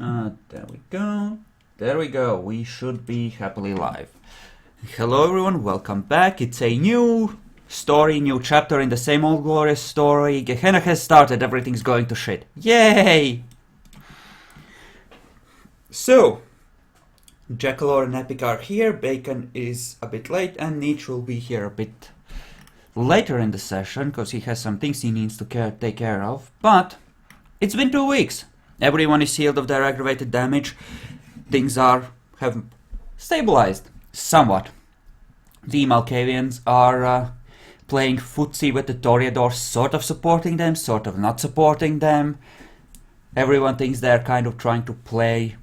There we go. There we go. We should be happily live. Hello everyone, welcome back. It's a new story, new chapter in the same old glorious story. Gehenna has started, everything's going to shit. Yay! So, Jackalor and Epic are here, Bacon is a bit late, and Nietzsche will be here a bit later in the session, because he has some things he needs to take care of. But, it's been 2 weeks. Everyone is healed of their aggravated damage. Things have stabilized somewhat. The Malkavians are playing footsie with the Toreadors, sort of supporting them, sort of not supporting them. Everyone thinks they're kind of trying to play,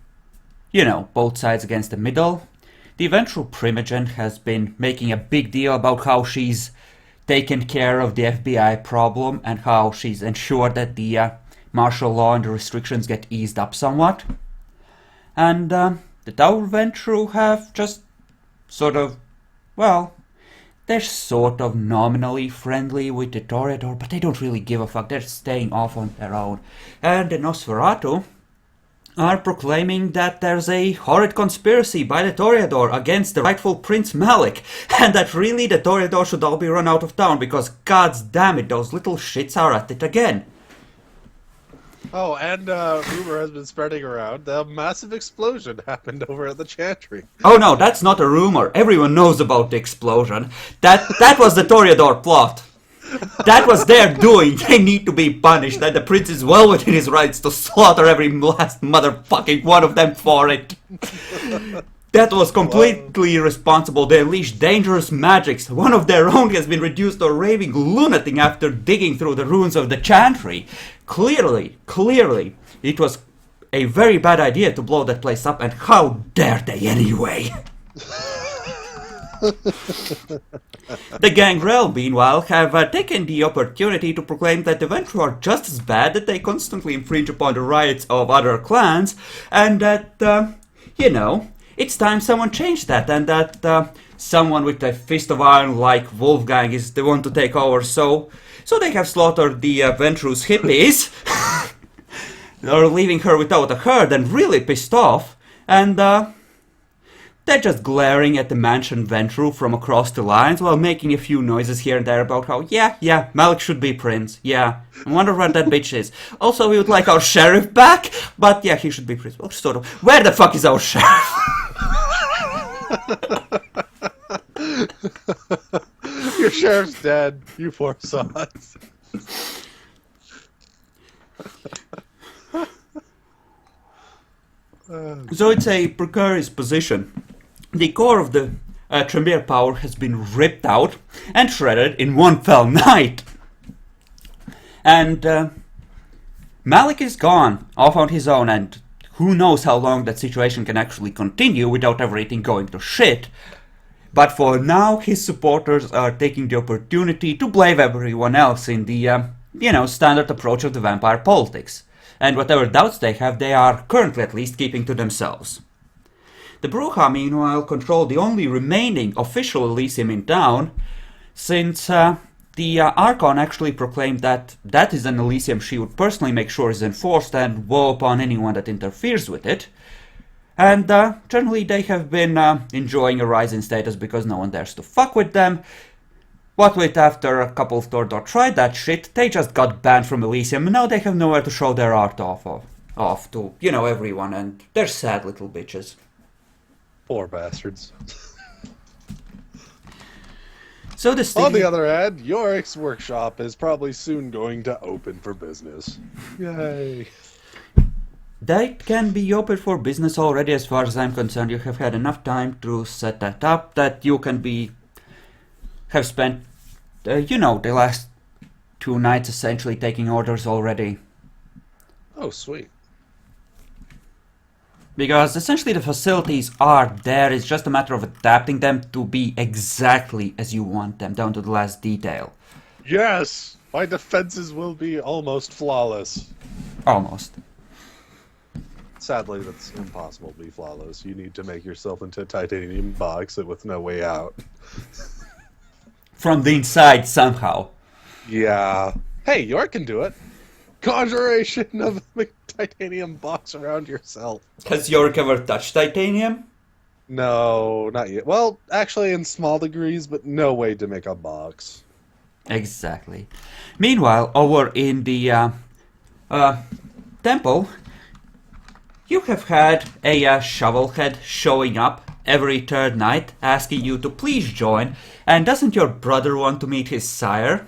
both sides against the middle. The eventual Primogen has been making a big deal about how she's taken care of the FBI problem and how she's ensured that the martial law and the restrictions get eased up somewhat. And the Tower Ventru have just they're sort of nominally friendly with the Toreador, but they don't really give a fuck. They're staying off on their own. And the Nosferatu are proclaiming that there's a horrid conspiracy by the Toreador against the rightful Prince Malik, and that really the Toreador should all be run out of town because, gods damn it, those little shits are at it again. Oh, and rumor has been spreading around. The massive explosion happened over at the Chantry. Oh no, that's not a rumor. Everyone knows about the explosion. That was the Toreador plot. That was their doing. They need to be punished, and the prince is well within his rights to slaughter every last motherfucking one of them for it. That was completely irresponsible. They unleashed dangerous magics. One of their own has been reduced to a raving lunatic after digging through the ruins of the Chantry. Clearly, it was a very bad idea to blow that place up, and how dare they anyway? The Gangrel, meanwhile, have taken the opportunity to proclaim that the Ventru are just as bad, that they constantly infringe upon the rights of other clans, and that, it's time someone changed that, and that someone with a fist of iron like Wolfgang is the one to take over. So they have slaughtered the Ventru's hippies. They're leaving her without a herd and really pissed off. And they're just glaring at the mansion Ventru from across the lines while making a few noises here and there about how, yeah, Malik should be prince. Yeah, I wonder where that bitch is. Also, we would like our sheriff back, but yeah, he should be prince. Well, sort of. Where the fuck is our sheriff? Your sheriff's dead, you poor sods. So it's a precarious position. The core of the Tremere power has been ripped out and shredded in one fell night. And Malik is gone, off on his own, and who knows how long that situation can actually continue without everything going to shit. But for now, his supporters are taking the opportunity to blame everyone else in the, standard approach of the vampire politics. And whatever doubts they have, they are currently at least keeping to themselves. The Bruja, meanwhile, control the only remaining official Elysium in town, since the Archon actually proclaimed that that is an Elysium she would personally make sure is enforced and woe upon anyone that interferes with it. And generally they have been enjoying a rise in status because no one dares to fuck with them. What with after a couple of Toreador tried that shit, they just got banned from Elysium and now they have nowhere to show their art off to, everyone, and they're sad little bitches. Poor bastards. So on the other hand, Yorick's workshop is probably soon going to open for business. Yay. That can be open for business already as far as I'm concerned. You have had enough time to set that up that you can have spent, the last 2 nights essentially taking orders already. Oh, sweet. Because essentially the facilities are there, it's just a matter of adapting them to be exactly as you want them, down to the last detail. Yes! My defenses will be almost flawless. Almost. Sadly, that's impossible to be flawless. You need to make yourself into a titanium box with no way out. From the inside, somehow. Yeah. Hey, York can do it. conjuration of a titanium box around yourself. Has Yorick ever touched titanium? No, not yet. Well, actually, in small degrees, but no way to make a box. Exactly. Meanwhile, over in the temple, you have had a shovelhead showing up every third night, asking you to please join, and doesn't your brother want to meet his sire?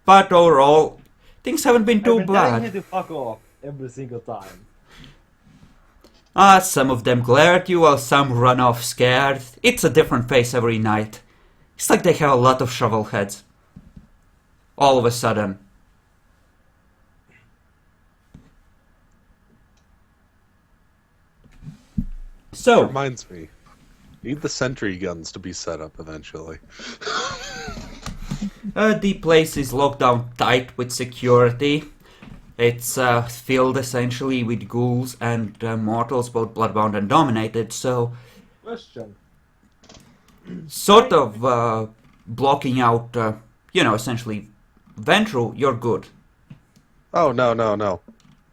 But overall, things haven't been too I've been telling bad. him to fuck off every single time. Some of them glare at you while some run off scared. It's a different face every night. It's like they have a lot of shovel heads. All of a sudden. So, Reminds me. Need the sentry guns to be set up eventually. the place is locked down tight with security. It's filled essentially with ghouls and mortals, both bloodbound and dominated, so Question. sort of blocking out, essentially Ventru, you're good. Oh, no.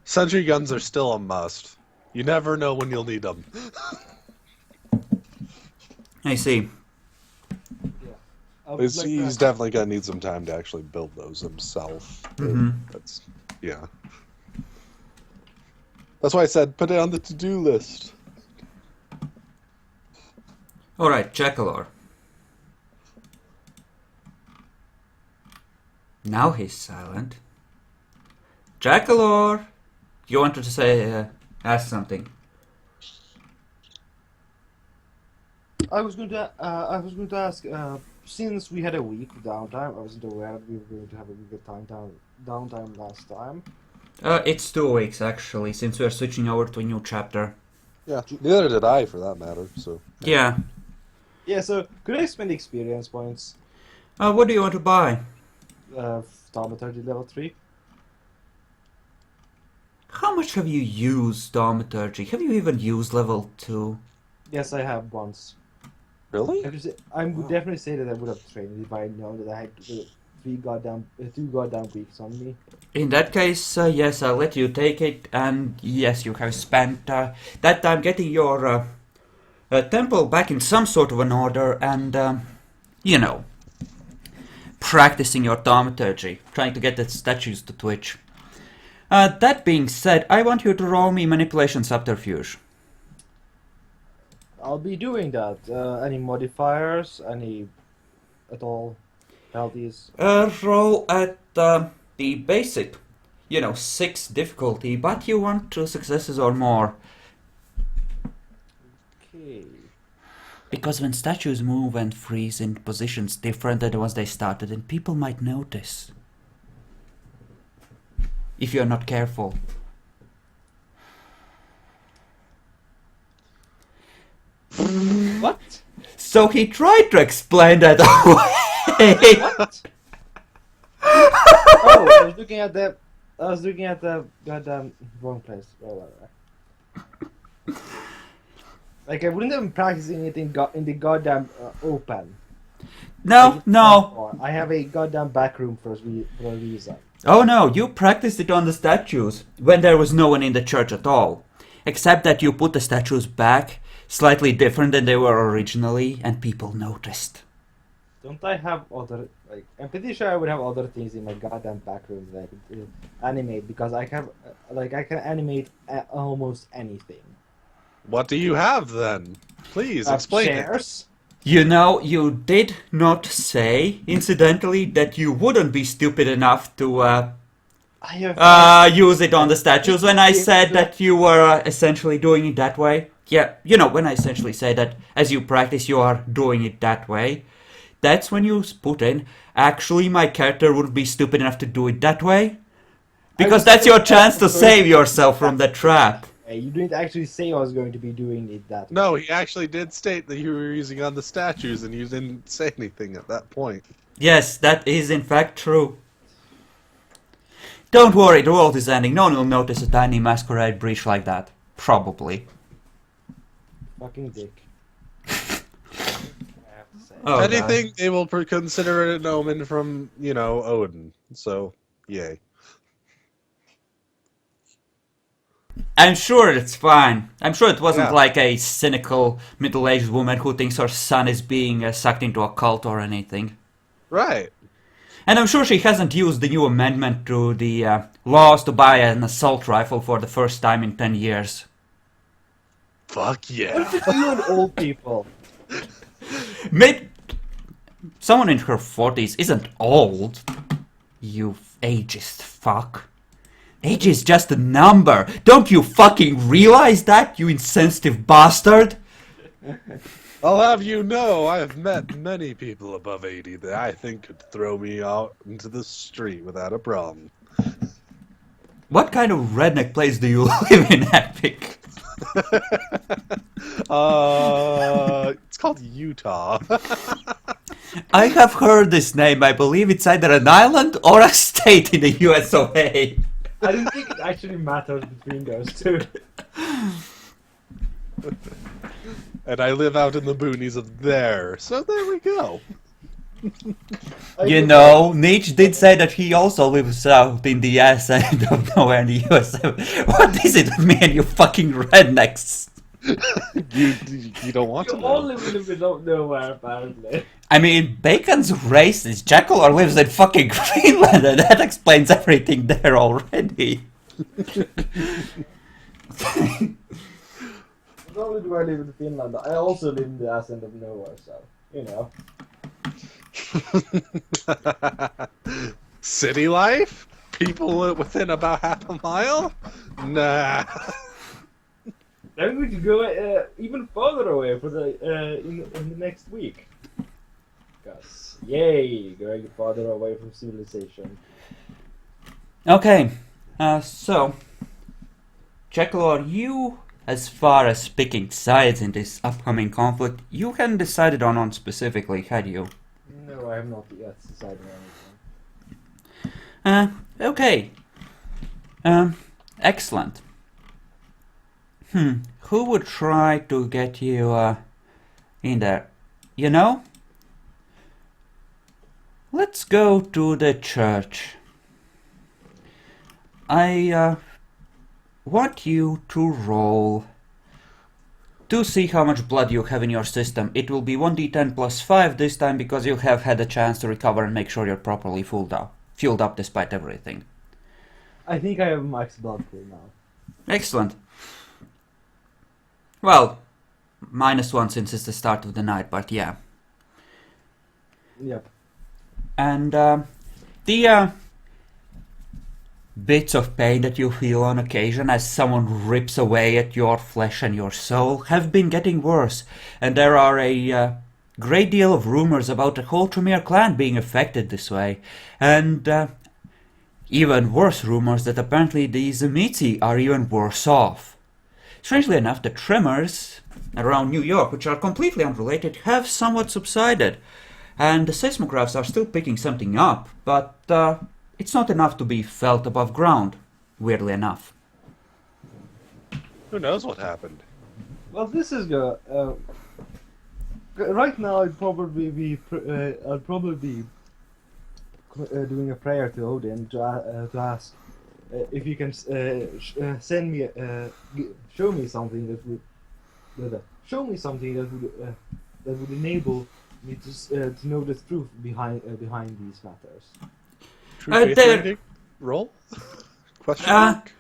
Sentry guns are still a must. You never know when you'll need them. I see. I would like He's to- definitely gonna need some time to actually build those himself. Mhm. Yeah. That's why I said put it on the to-do list. Alright, Jackalor. Now he's silent. Jackalor! You wanted to say, ask something. I was going to ask. Since we had a week of downtime, I wasn't aware that we were going to have a week of downtime last time. It's 2 weeks actually, since we're switching over to a new chapter. Yeah. Neither did I, for that matter. So. Yeah. Yeah, so could I spend experience points? What do you want to buy? Thaumaturgy level 3. How much have you used Thaumaturgy? Have you even used level 2? Yes, I have once. Really? I would definitely say that I would have trained if I had known that I had 2 goddamn weeks on me. In that case, yes, I'll let you take it, and yes, you have spent that time getting your temple back in some sort of an order, and, practicing your thaumaturgy, trying to get the statues to twitch. That being said, I want you to roll me manipulation subterfuge. I'll be doing that. Any modifiers? Any at all? Penalties? Roll at the basic, 6 difficulty, but you want 2 successes or more. Okay. Because when statues move and freeze in positions different than the ones they started in, people might notice. If you're not careful. What? So he tried to explain that away. What? Oh, I was looking at the goddamn wrong place. Oh, like I wouldn't have been practicing it in the goddamn open. No. I have a goddamn back room for a reason. Oh no, you practiced it on the statues when there was no one in the church at all. Except that you put the statues back slightly different than they were originally, and people noticed. Don't I have other, like, I'm pretty sure I would have other things in my goddamn back room that I could animate, because I can animate almost anything. What do you have then? Please explain it. Chairs? You did not say, incidentally, that you wouldn't be stupid enough to I have use it on the statues when I said that you were essentially doing it that way. Yeah, when I essentially say that as you practice you are doing it that way, that's when you put in, actually my character would be stupid enough to do it that way. Because that's your chance to save yourself from the trap. Hey, you didn't actually say I was going to be doing it that way. No, he actually did state that you were using on the statues, and you didn't say anything at that point. Yes, that is in fact true. Don't worry, the world is ending. No one will notice a tiny masquerade breach like that. Probably. Fucking dick. I have to say. Oh, If anything, they will consider it an omen from, Odin. So, yay. I'm sure it's fine. I'm sure it wasn't Yeah. like a cynical middle-aged woman who thinks her son is being sucked into a cult or anything. Right. And I'm sure she hasn't used the new amendment to the laws to buy an assault rifle for the first time in 10 years. Fuck What yeah. if it's you and old people? Maybe someone in her 40s isn't old. You ageist fuck. Age is just a number. Don't you fucking realize that, you insensitive bastard? I'll have you know, I've met many people above 80 that I think could throw me out into the street without a problem. What kind of redneck place do you live in, Epic? It's called Utah. I have heard this name. I believe it's either an island or a state in the US of A. I don't think it actually matters between those two. And I live out in the boonies of there, so there we go. You know, Nietzsche did say that he also lives out in the ass end of nowhere in the US. What is it with me and you fucking rednecks? You don't want to You all know. live in the middle of nowhere, apparently. I mean, Bacon's racist. Jackal lives in fucking Greenland, and that explains everything there already. Not only do I live in Finland, I also live in the ass end of nowhere, so, you know. City life? People within about half a mile? Nah. Then we could go even further away for the in the next week. Because, yay, going farther away from civilization. Okay, so, Jekyll, you, as far as picking sides in this upcoming conflict, you hadn't decided on one specifically, had you? No, I have not yet decided on anything. Okay. Excellent. Who would try to get you, in there? You know? Let's go to the church. I, want you to roll to see how much blood you have in your system. It will be 1d10 plus 5 this time because you have had a chance to recover and make sure you're properly fueled up despite everything. I think I have max blood pool now. Excellent. Well, -1 since it's the start of the night, but yeah. Yep. And the bits of pain that you feel on occasion as someone rips away at your flesh and your soul have been getting worse, and there are a great deal of rumors about the whole Tremere clan being affected this way, and even worse rumors that apparently the Zemitzi are even worse off. Strangely enough, the tremors around New York, which are completely unrelated, have somewhat subsided, and the seismographs are still picking something up, but it's not enough to be felt above ground, weirdly enough. Who knows what happened? Well, this is good. Right now, I'd probably be doing a prayer to Odin to ask if you can send me, show me something that would enable me to know the truth behind these matters. True faith reading? Roll? Question mark?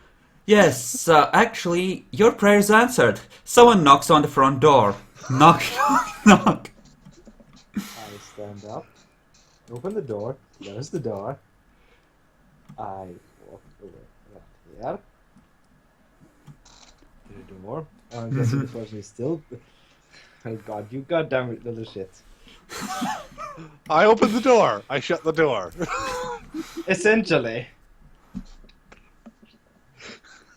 Yes, actually, your prayer's answered. Someone knocks on the front door. Knock, knock, knock. I stand up, open the door, close the door. I walk over right here. To the door. I'm guessing the person is still. Oh god, you goddamn little shit. I open the door. I shut the door. Essentially.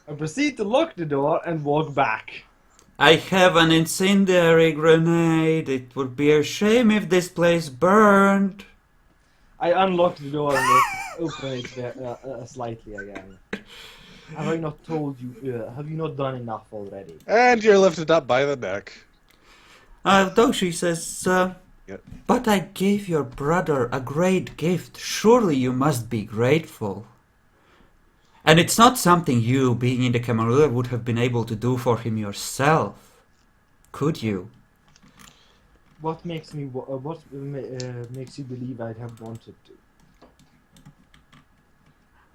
I proceed to lock the door and walk back. I have an incendiary grenade. It would be a shame if this place burned. I unlock the door and open it slightly again. Have I not told you? Have you not done enough already? And you're lifted up by the neck. Doshi says, Yep. but I gave your brother a great gift. Surely you must be grateful. And it's not something you, being in the Camarilla, would have been able to do for him yourself. Could you? What makes me? Makes you believe I'd have wanted to?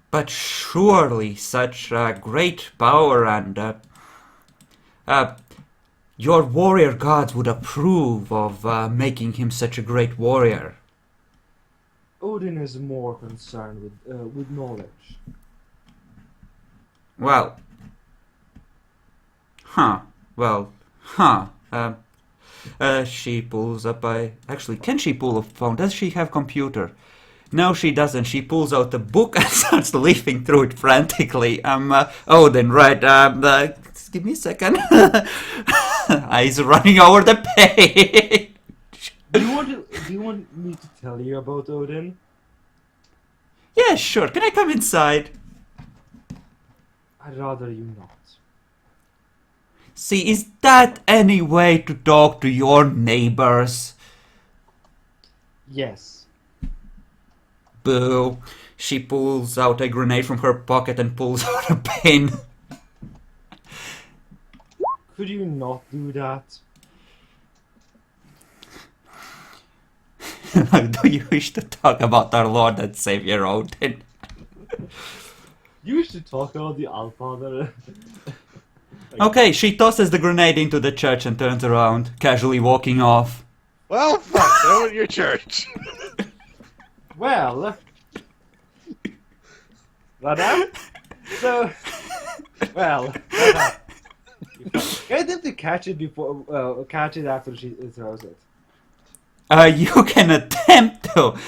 But surely such great power and your warrior gods would approve of making him such a great warrior. Odin is more concerned with knowledge. Well. Huh. Well. Huh. She pulls up actually, can she pull a phone? Does she have computer? No, she doesn't. She pulls out a book and starts leafing through it frantically. Odin, right, just give me a second. Eyes running over the page. Do you want me to tell you about Odin? Yeah, sure. Can I come inside? I'd rather you not. See, is that any way to talk to your neighbors? Yes. Boo. She pulls out a grenade from her pocket and pulls out a pin. Could you not do that? Do you wish to talk about our Lord and Savior Odin? You should talk about the Allfather. Okay, she tosses the grenade into the church and turns around, casually walking off. Well, fuck, go in your church. Well, Radha? So, well, Radha. Get them to catch it before, catch it after she throws it. You can attempt to.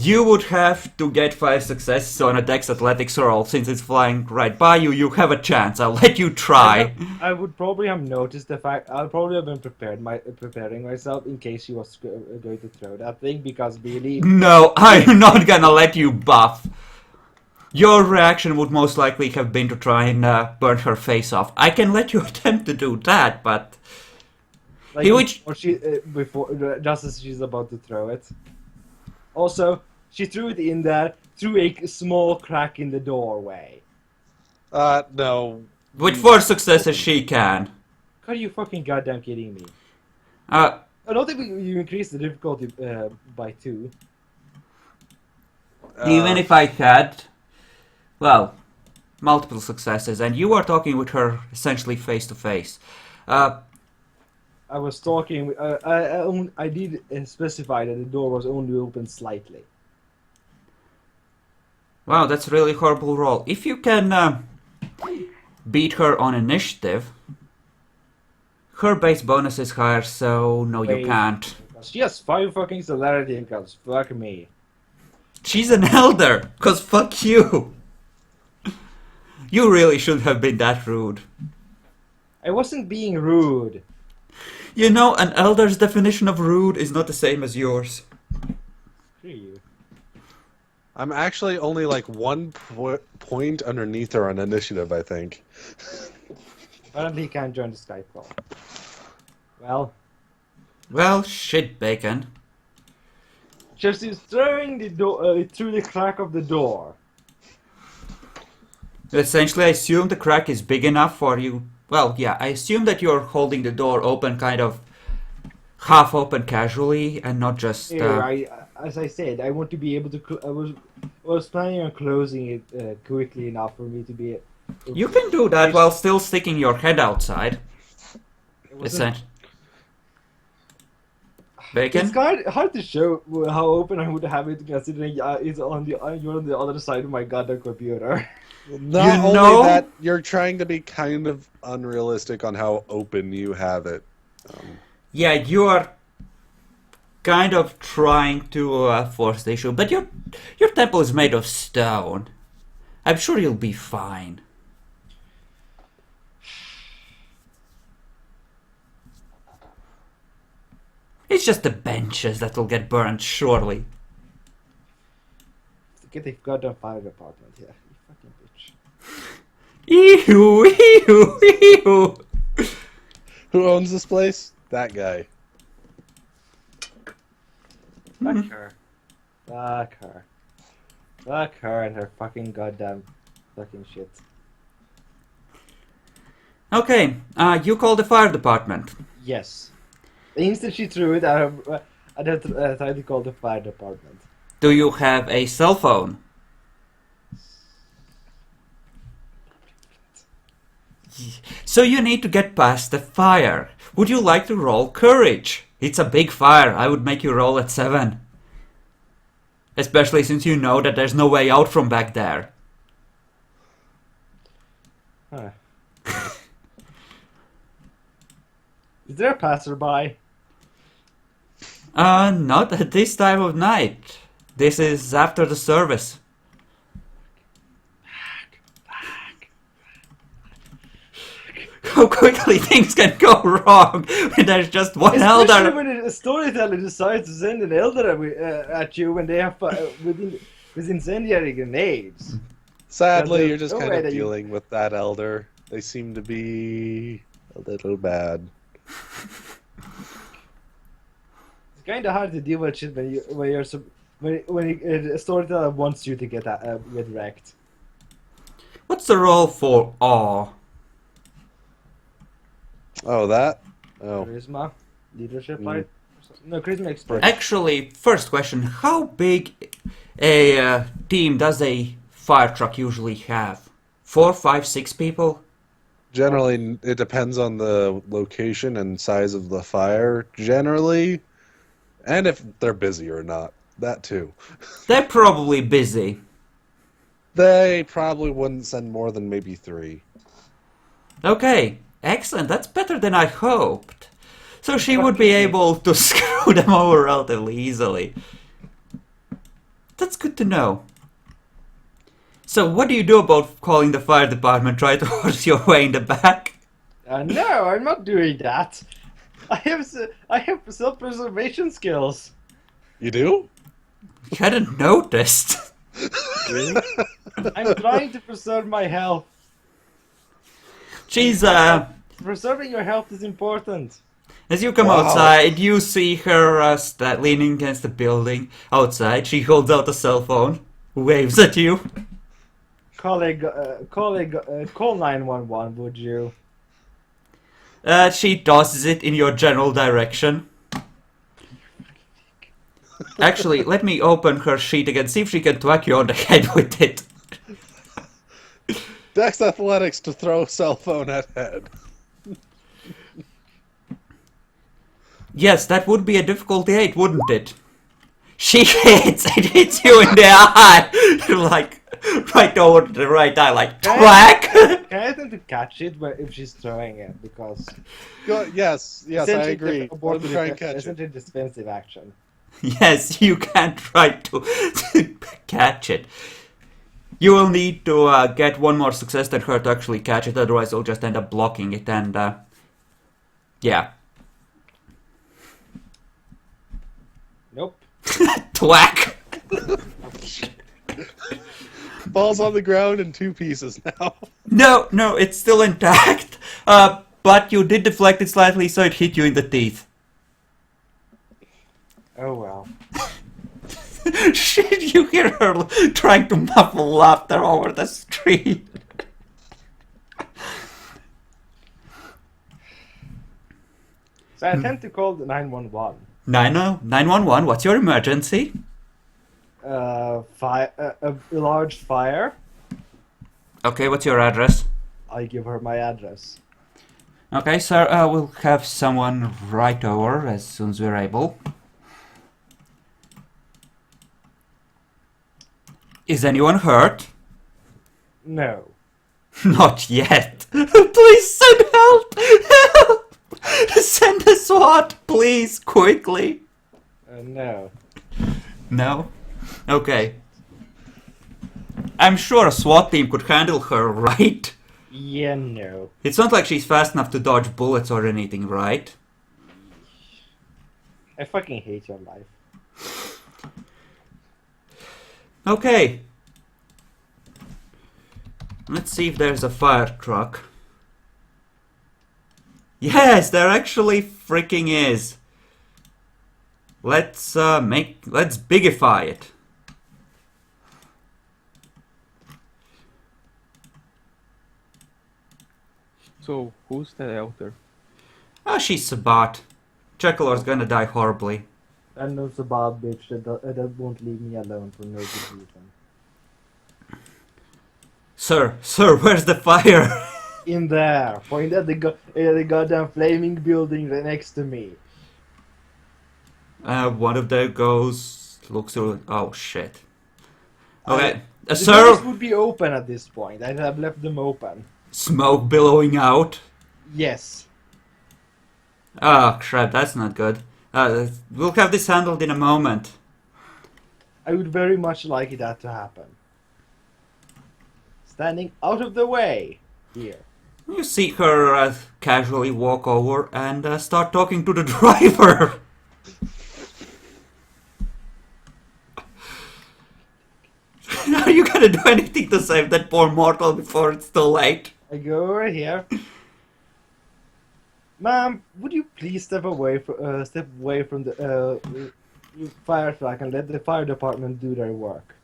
You would have to get 5 successes on a Dex Athletics roll. Since it's flying right by you, you have a chance. I'll let you try. I would probably have noticed the fact. I'll probably have been preparing myself in case she was going to throw that thing, because really. No, I'm not gonna let you buff. Your reaction would most likely have been to try and burn her face off. I can let you attempt to do that, but Like or she before, just as she's about to throw it. Also, she threw it in there through a small crack in the doorway. No. with 4 successes she can. Are you fucking goddamn kidding me? Uh, I don't think you increased the difficulty by 2. Even if I had, well, multiple successes, and you are talking with her essentially face to face. I was talking. I did specify that the door was only open slightly. Wow, that's a really horrible roll. If you can beat her on initiative, her base bonus is higher, so no, you can't. She has 5 fucking celerity incomes. Fuck me. She's an elder, cause fuck you. You really shouldn't have been that rude. I wasn't being rude. You know, an elder's definition of rude is not the same as yours. Screw you. I'm actually only like 1 point underneath her on initiative, I think. Apparently, he can't join the Skype call. Well, Well, shit, Bacon. just is throwing the door through the crack of the door. Essentially, I assume the crack is big enough for you. Well, yeah, I assume that you're holding the door open, kind of half open casually, and not just. As I said, I want to be able to. I was planning on closing it quickly enough for me to be. You can do that while still sticking your head outside. Essentially. Bacon? It's kind of hard to show how open I would have it, considering you're on the other side of my goddamn computer. Not only that, you're trying to be kind of unrealistic on how open you have it. Yeah, you are kind of trying to force the issue, but your temple is made of stone. I'm sure you'll be fine. It's just the benches that will get burned, surely. Get the goddamn fire department here. You fucking bitch. Ew, ew, ew. Who owns this place? That guy. Fuck her. Fuck her. Fuck her and her fucking goddamn fucking shit. Okay, you call the fire department. Yes. The instant she threw it, I tried to call the fire department. Do you have a cell phone? So you need to get past the fire. Would you like to roll courage? It's a big fire. I would make you roll at 7. Especially since you know that there's no way out from back there. Huh. Is there a passerby? Not at this time of night. This is after the service. How quickly things can go wrong when there's just one Especially elder. when a storyteller decides to send an elder at you when they have with incendiary grenades. Sadly, There's you're just no kind way of that you- dealing with that elder. They seem to be a little bad. It's kind of hard to deal with shit when a storyteller wants you to get wrecked. What's the roll for awe? Oh, that? Oh. Charisma, leadership, fight. No, charisma expert. Actually, first question: how big a team does a fire truck usually have? 4, 5, 6 people? Generally, it depends on the location and size of the fire, generally. And if they're busy or not. That too. They're probably busy. They probably wouldn't send more than maybe 3. Okay, excellent. That's better than I hoped. So she would be able to screw them over relatively easily. That's good to know. So what do you do about calling the fire department? Try to force your way in the back? No, I'm not doing that. I have self-preservation skills. You do? You hadn't noticed. Really? I'm trying to preserve my health. She's, Preserving your health is important. as you come Wow. outside, you see her leaning against the building outside. She holds out a cell phone, waves at you. Call 911, would you? She tosses it in your general direction. Actually, let me open her sheet again, see if she can whack you on the head with it. Dex Athletics to throw cell phone at head. Yes, that would be a difficulty 8, wouldn't it? She hits! It hits you in the eye! Like, right over the right eye, like, whack! Can I attempt to catch it if she's throwing it? Because Yes, I essentially agree. the Let me try and catch it. Isn't it defensive action? Yes, you can try to catch it. You will need to get one more success than her to actually catch it, otherwise you'll just end up blocking it, and yeah. Nope. Twack! Falls on the ground in 2 pieces now. No, it's still intact. But you did deflect it slightly, so it hit you in the teeth. Oh well. Shit, you hear her trying to muffle laughter over the street. So I attempt to call the 911. 911, what's your emergency? A large fire. Okay, what's your address? I give her my address. Okay, sir, we'll have someone right over as soon as we're able. Is anyone hurt? No. Not yet. Please send help! Help! Send the SWAT, please, quickly. No. No? Okay. I'm sure a SWAT team could handle her, right? Yeah, no. It's not like she's fast enough to dodge bullets or anything, right? I fucking hate your life. Okay. Let's see if there's a fire truck. Yes, there actually freaking is. Let's bigify it. So, who's the elder? Oh, she's Sabat. Jekyll's gonna die horribly. And no Sabab bitch that won't leave me alone for no good reason. Sir, where's the fire? In there, point at the goddamn flaming building right next to me. One of them goes, looks through. Oh shit. Okay, The sir. doors would be open at this point. I'd have left them open. Smoke billowing out. Yes. Oh crap, that's not good. We'll have this handled in a moment. I would very much like that to happen. Standing out of the way here. You see her casually walk over and start talking to the driver. Are you gonna do anything to save that poor mortal before it's too late? I go over here. Ma'am, would you please step away from the fire truck and let the fire department do their work?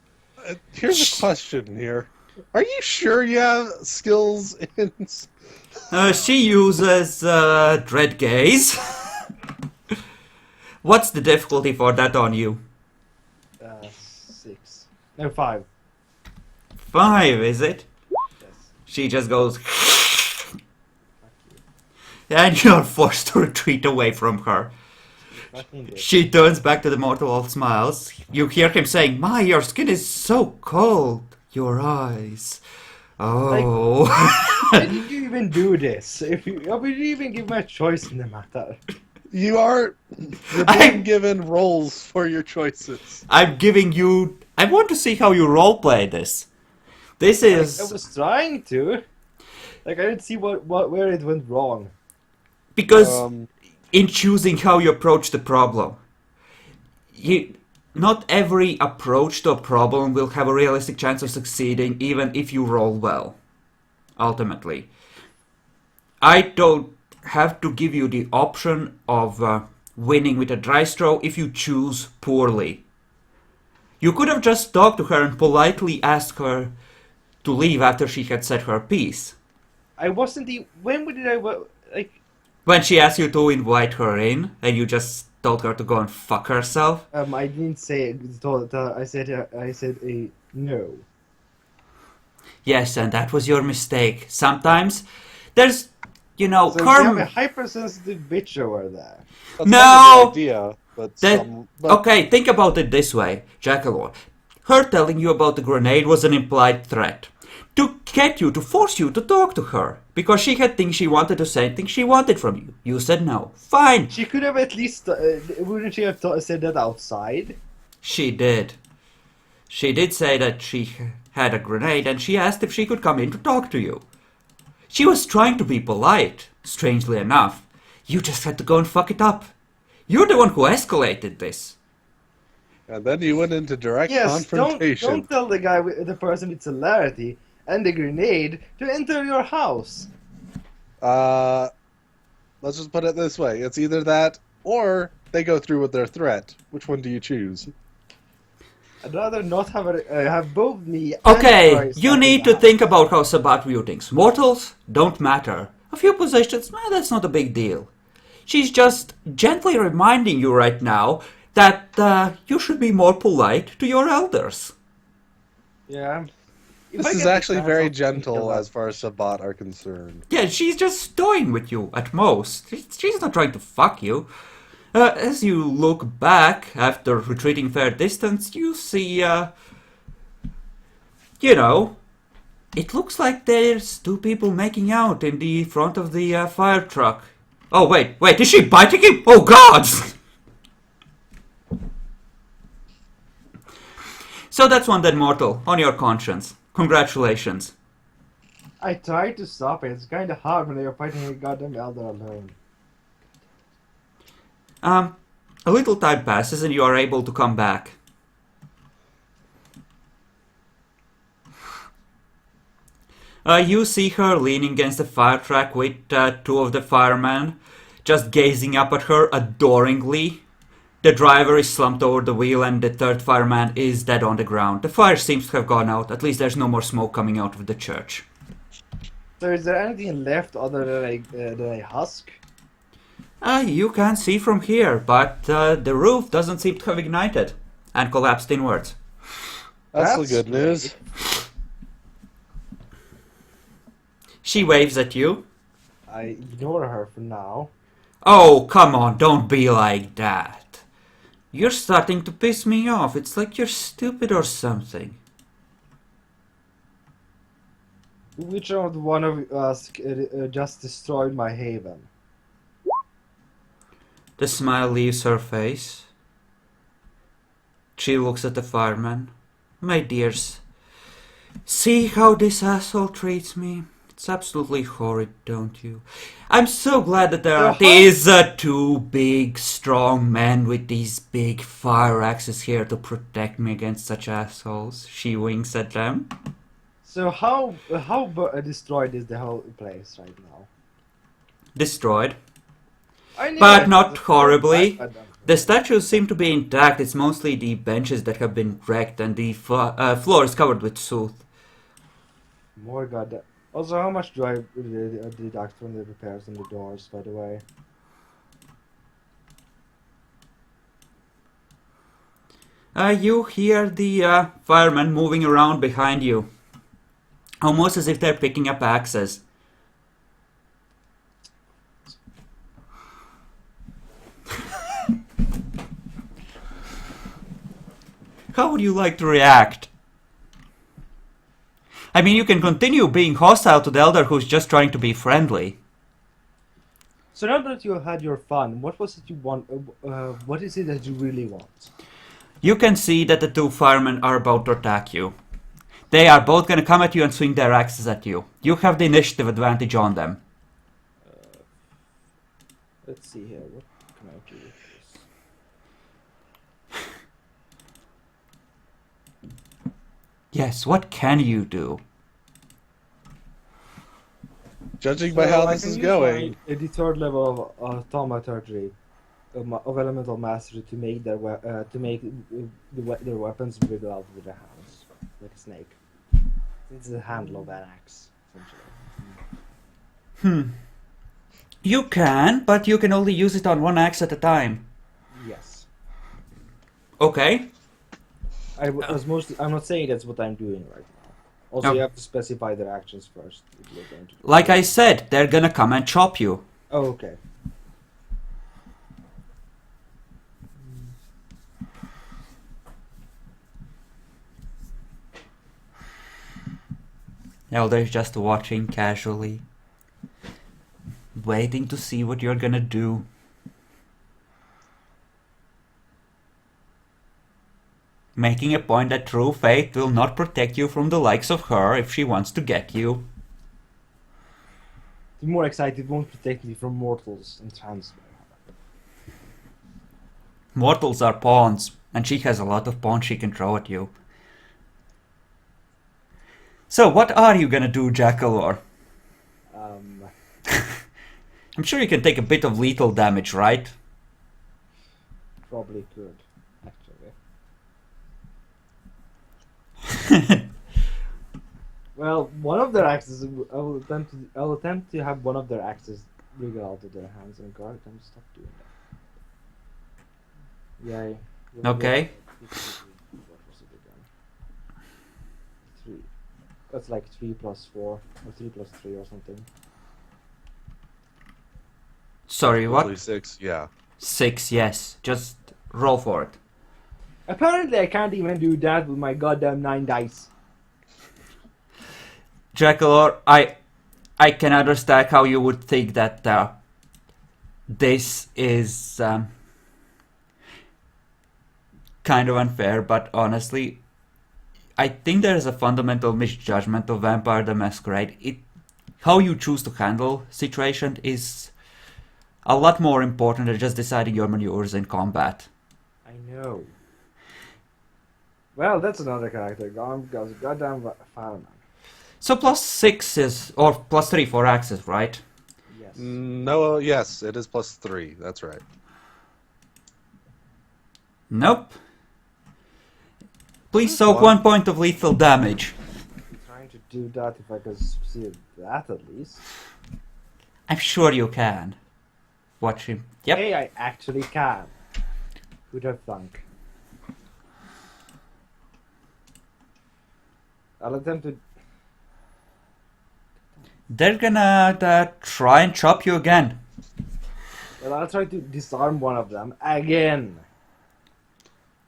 Here's a question here. Are you sure you have skills in... She uses dread gaze. What's the difficulty for that on you? 6. No, 5. 5, is it? Yes. She just goes... And you're forced to retreat away from her. Fucking did. She turns back to the mortal, all smiles. You hear him saying, "My, your skin is so cold. Your eyes. Oh." Why did you even do this? Why would you even give me a choice in the matter? You're being given roles for your choices. I'm giving you... I want to see how you roleplay this. This is... I was trying to. Like, I didn't see where it went wrong. Because in choosing how you approach the problem, not every approach to a problem will have a realistic chance of succeeding, even if you roll well, ultimately. I don't have to give you the option of winning with a dry straw if you choose poorly. You could have just talked to her and politely asked her to leave after she had said her piece. I wasn't when did I like? When she asked you to invite her in, and you just told her to go and fuck herself. I didn't say. I said a no. Yes, and that was your mistake. Sometimes there's, you know, So you have a hypersensitive bitch over there. That's No! kind of the idea, but That- Okay, think about it this way, Jackalor. Her telling you about the grenade was an implied threat. To get you, to force you to talk to her. Because she had things she wanted to say, things she wanted from you. You said no. Fine. She could have at least. Wouldn't she have said that outside? She did. She did say that she had a grenade and she asked if she could come in to talk to you. She was trying to be polite, strangely enough. You just had to go and fuck it up. You're the one who escalated this. And then you went into direct Yes. confrontation. Don't tell the person with celerity and the grenade to enter your house. Let's just put it this way. It's either that or they go through with their threat. Which one do you choose? I'd rather not have both me. Okay, and you need to think about how Sabat view things. Mortals don't matter. A few positions, that's not a big deal. She's just gently reminding you right now that you should be more polite to your elders. Yeah. If This I is get the actually chance, very I'll gentle kill as that far as bitch. Sabat are concerned. Yeah, she's just toying with you at most. She's not trying to fuck you. As you look back after retreating fair distance, you see, it looks like there's two people making out in the front of the fire truck. Oh, wait, is she biting him? Oh, God! So that's one dead mortal on your conscience. Congratulations. I tried to stop it. It's kind of hard when you're fighting a goddamn elder alone. A little time passes and you are able to come back. You see her leaning against the fire truck with two of the firemen, just gazing up at her adoringly. The driver is slumped over the wheel and the third fireman is dead on the ground. The fire seems to have gone out, at least there's no more smoke coming out of the church. So is there anything left other than a husk? You can see from here, but the roof doesn't seem to have ignited and collapsed inwards. That's the That's good news. She waves at you. I ignore her for now. Oh, come on, don't be like that. You're starting to piss me off. It's like you're stupid or something. Which of one of us just destroyed my haven? The smile leaves her face. She looks at the fireman. My dears, see how this asshole treats me? It's absolutely horrid, don't you? I'm so glad that there are these two big, strong men with these big fire axes here to protect me against such assholes. She winks at them. So how destroyed is the whole place right now? Destroyed. I knew But it. not horribly. I don't know. The statues seem to be intact. It's mostly the benches that have been wrecked and the floor is covered with soot. More god. Also, how much do I deduct from the repairs on the doors, by the way? You hear the firemen moving around behind you. Almost as if they're picking up axes. How would you like to react? I mean, you can continue being hostile to the elder who's just trying to be friendly. So now that you had your fun, what was it you want? What is it that you really want? You can see that the two firemen are about to attack you. They are both going to come at you and swing their axes at you. You have the initiative advantage on them. Let's see here. What can I do with this? Yes, what can you do? Judging by how this is going. The third level of thaumaturgy of elemental mastery to make their their weapons wriggle out of their hands like a snake. It's the handle of that axe, essentially. You can, but you can only use it on one axe at a time. Yes. Okay. I'm not saying that's what I'm doing right now. Also, you have to specify their actions first. If you're going to do Like I said, they're gonna come and chop you. Oh, okay. Elder's just watching casually. Waiting to see what you're gonna do. Making a point that true faith will not protect you from the likes of her if she wants to get you. The more excited won't protect me from mortals and trans. Mortals are pawns, and she has a lot of pawns she can throw at you. So, what are you gonna do, Jackalor? I'm sure you can take a bit of lethal damage, right? Probably could, actually. Well, one of their axes, I'll attempt to have one of their axes wriggle out of their hands and guard them. Stop doing that. Yay. Okay. What was it again? 3. That's like 3 plus 4, or 3 plus 3 or something. Sorry, what? Hopefully 6, yeah. 6, yes. Just roll for it. Apparently I can't even do that with my goddamn 9 dice. Jackalor, I can understand how you would think that this is kind of unfair, but honestly, I think there is a fundamental misjudgment of Vampire the Masquerade. How you choose to handle situation is a lot more important than just deciding your maneuvers in combat. I know. Well, that's another character. Goddamn fireman. So plus 6 is, or plus 3 for axes, right? Yes. No, yes, it is plus 3. That's right. Nope. Please soak 1 point of lethal damage. I'm trying to do that if I can succeed that at least. I'm sure you can. Watch him. Yep. Hey, I actually can. Who'd have thunk? I'll attempt to. They're gonna try and chop you again. Well, I'll try to disarm one of them again.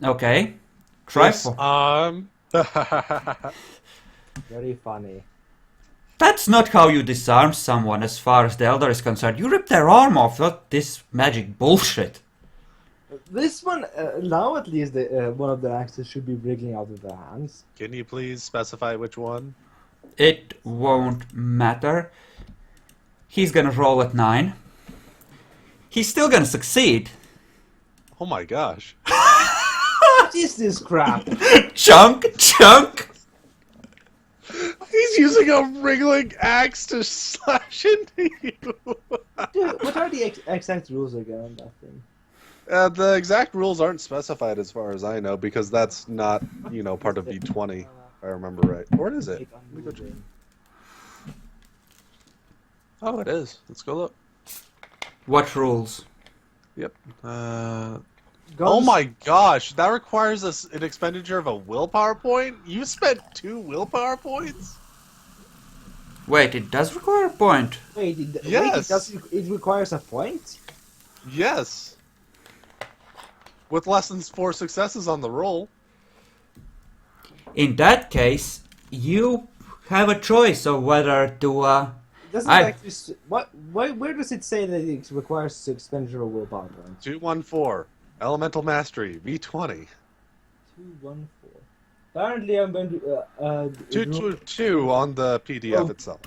Okay. Try This for. Very funny. That's not how you disarm someone as far as the Elder is concerned. You rip their arm off, not this magic bullshit. This one, now at least, one of the axes should be wriggling out of their hands. Can you please specify which one? It won't matter. He's gonna roll at 9. He's still gonna succeed. Oh my gosh. What is this crap? Chunk! Chunk! He's using a wriggling axe to slash into you. Dude, what are the exact rules again on that thing? The exact rules aren't specified as far as I know, because that's not, part of D20, if I remember right. Or is it? Let me go check. Oh, it is. Let's go look. What rules? Yep. Oh my gosh, that requires an expenditure of a willpower point? You spent 2 willpower points? Wait, it does require a point. Wait, Yes. it requires a point? Yes. With less than 4 successes on the roll. In that case, you have a choice of whether to. Doesn't actually. Where does it say that it requires expenditure of willpower points? 214. Elemental Mastery, V20. 214. Apparently, I'm going to. 222 on the PDF itself.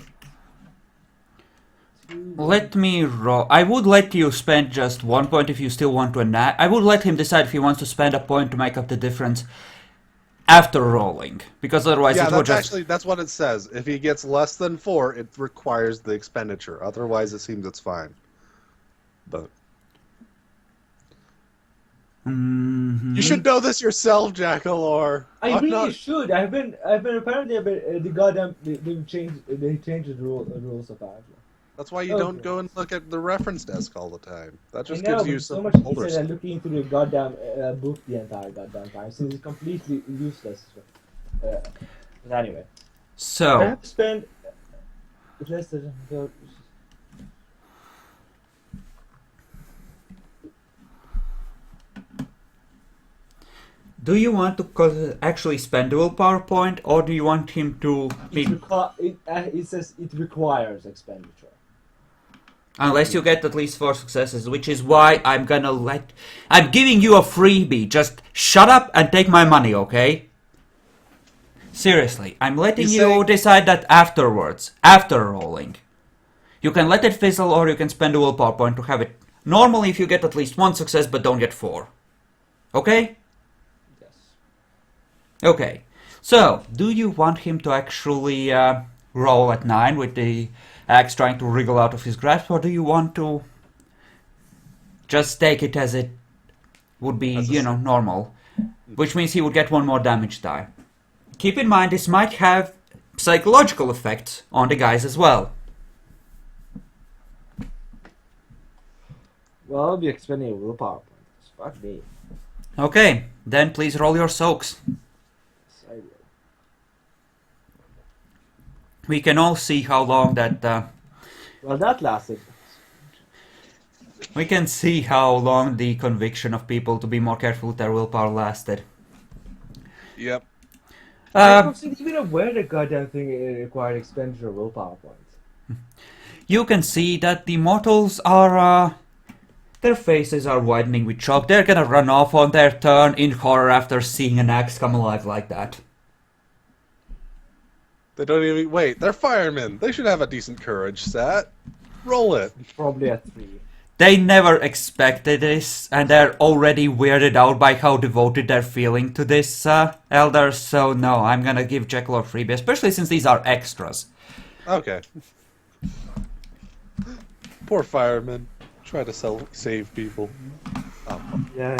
Let me roll. I would let you spend just 1 point if you still want to enact. I would let him decide if he wants to spend a point to make up the difference after rolling, because otherwise Yeah, it would that's just. that's what it says. If he gets less than 4, it requires the expenditure. Otherwise, it seems it's fine. But Mhm. you should know this yourself, Jackalor. I really should. I've been apparently the goddamn they changed the rules apparently. That's why you don't go and look at the reference desk all the time. That just I know, gives you but so some much older easier than stuff. looking into the goddamn book the entire goddamn time, since it's completely useless. But anyway, I So, have to spend less than. do you want to actually spend the willpower point, or do you want him to be. It says it requires expenditure. Unless you get at least 4 successes, which is why I'm gonna let. I'm giving you a freebie. Just shut up and take my money, okay? Seriously, I'm letting you decide that afterwards, after rolling. You can let it fizzle, or you can spend a willpower point to have it. Normally, if you get at least 1 success, but don't get 4. Okay? Yes. Okay. So, do you want him to actually roll at 9 with the axe trying to wriggle out of his grasp, or do you want to just take it as it would be, normal? Which means he would get 1 more damage die. Keep in mind, this might have psychological effects on the guys as well. Well, I'll be expending a willpower point. Fuck me. Okay, then please roll your soaks. Yes, I will. We can all see how long that... Well, that lasted. we can see how long the conviction of people to be more careful with their willpower lasted. Yep. I wasn't even aware the goddamn thing required expenditure of willpower points. You can see that the mortals are... their faces are widening with shock. They're gonna run off on their turn in horror after seeing an axe come alive like that. They don't even... Wait, they're firemen. They should have a decent courage stat. Roll it. Probably a 3. They never expected this, and they're already weirded out by how devoted they're feeling to this elder, so no, I'm gonna give Jekyll a freebie, especially since these are extras. Okay. Poor firemen. Try to save people. Oh. Yeah.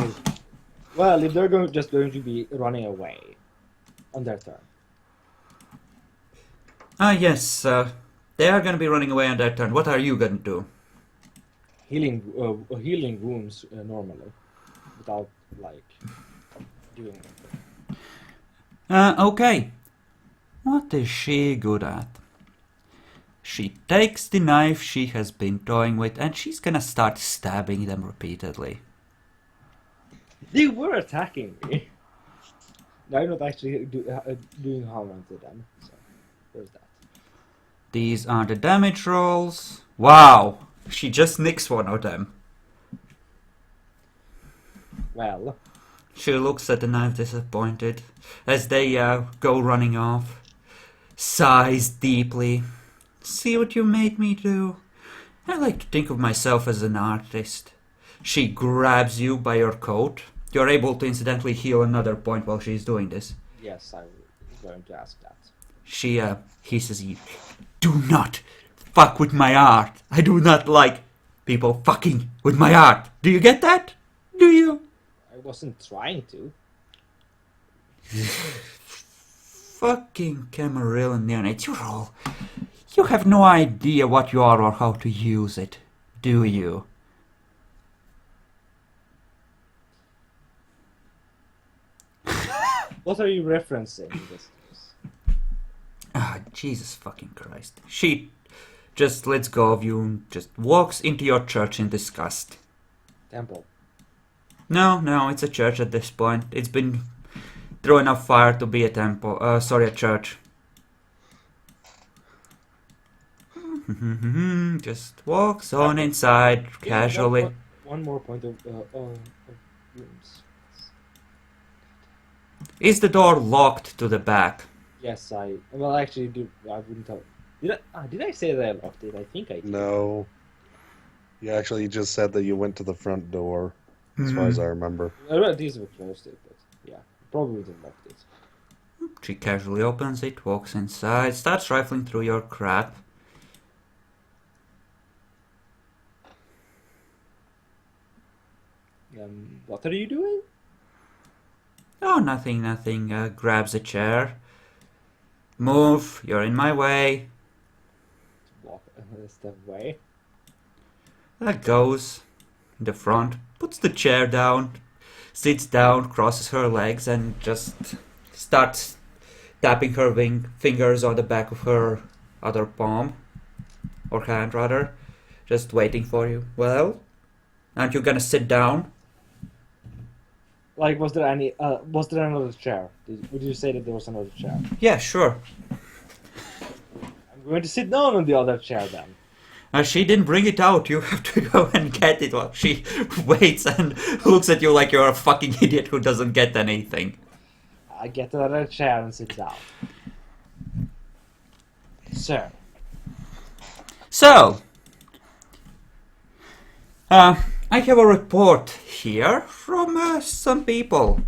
Well, if they're just going to be running away on their turn. Yes. They are gonna be running away on their turn. What are you gonna do? Healing wounds normally, without like doing anything. Okay. What is she good at? She takes the knife she has been toying with and she's gonna start stabbing them repeatedly. They were attacking me. I'm not actually doing harm to them. So there's that. These are the damage rolls. Wow! She just nicks one of them. Well, She looks at the knife disappointed as they go running off. Sighs deeply. See what you made me do? I like to think of myself as an artist. She grabs you by your coat. You're able to incidentally heal another point while she's doing this. yes, I was going to ask that. She hisses you. Do not fuck with my art. I do not like people fucking with my art. Do you get that? Do you? I wasn't trying to. Fucking Camarilla neonates, you're all... You have no idea what you are or how to use it, do you? What are you referencing in this case? Ah, Jesus fucking Christ. She just lets go of you and just walks into your church in disgust. Temple. No, it's a church at this point. It's been through enough fire to be a temple. A church. Just walks on inside casually. One more point of rooms. Is the door locked to the back? Yes, I actually I wouldn't have. Did I say that I locked it? I think I did. No. You actually just said that you went to the front door, as far as I remember. These were closed it, but yeah, probably would have locked it. She casually opens it, walks inside, starts rifling through your crap. What are you doing? Oh, nothing. Grabs a chair. Move, you're in my way. Walk a step away. That goes in the front, puts the chair down, sits down, crosses her legs, and just starts tapping her fingers on the back of her other palm, or hand rather, just waiting for you. Well, aren't you gonna sit down? Like, was there another chair? Would you say that there was another chair? Yeah, sure. I'm going to sit down on the other chair then. She didn't bring it out. You have to go and get it while she waits and looks at you like you're a fucking idiot who doesn't get anything. I get another chair and sit down. Sir. So, I have a report here from some people.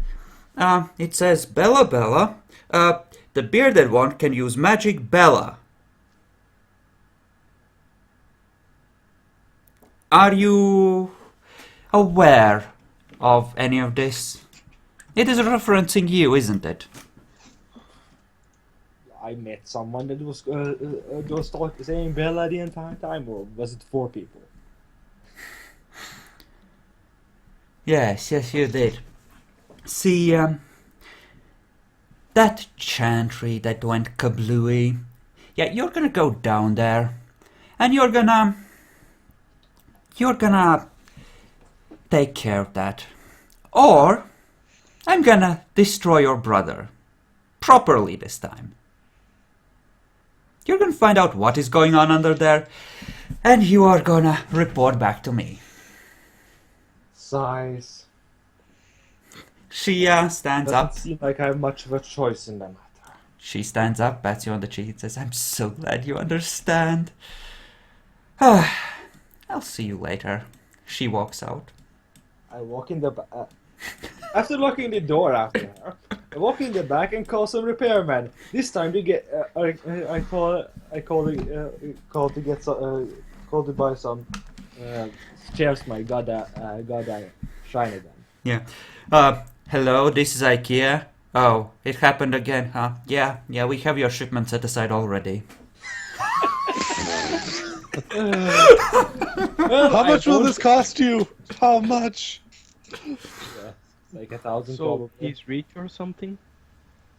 It says, Bella, the bearded one can use magic Bella. Are you aware of any of this? It is referencing you, isn't it? I met someone that was just saying Bella the entire time, or was it 4 people? Yes, you did. See, that Chantry that went kablooey. Yeah, you're gonna go down there, and you're gonna take care of that. Or, I'm gonna destroy your brother. Properly this time. You're gonna find out what is going on under there, and you are gonna report back to me. Size. She stands Doesn't up. seem like I have much of a choice in the matter. She stands up, pats you on the cheek, and says, I'm so glad you understand. I'll see you later. She walks out. I walk in the after locking the door after her, I walk in the back and call some repairman. This time to get I call to buy some chairs. My gotta shine again. Yeah. Hello, this is IKEA. Oh, it happened again, huh? Yeah, we have your shipment set aside already. Well, How I much will vote- this cost you? How much? Like 1,000 So probably. he's rich or something?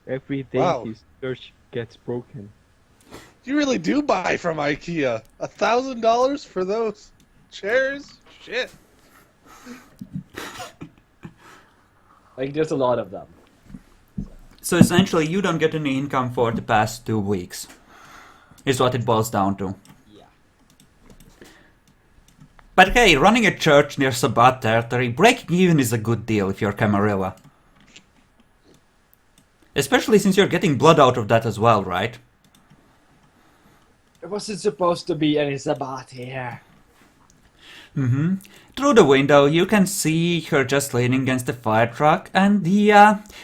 Every day Wow. his church gets broken. You really do buy from IKEA. $1,000 for those chairs? Shit. Like there's a lot of them. So essentially, you don't get any income for the past 2 weeks. Is what it boils down to. Yeah. But hey, running a church near Sabbat territory, breaking even is a good deal if you're Camarilla. Especially since you're getting blood out of that as well, right? It wasn't supposed to be any Sabbat here. Mm-hmm. Through the window, you can see her just leaning against the fire truck, and the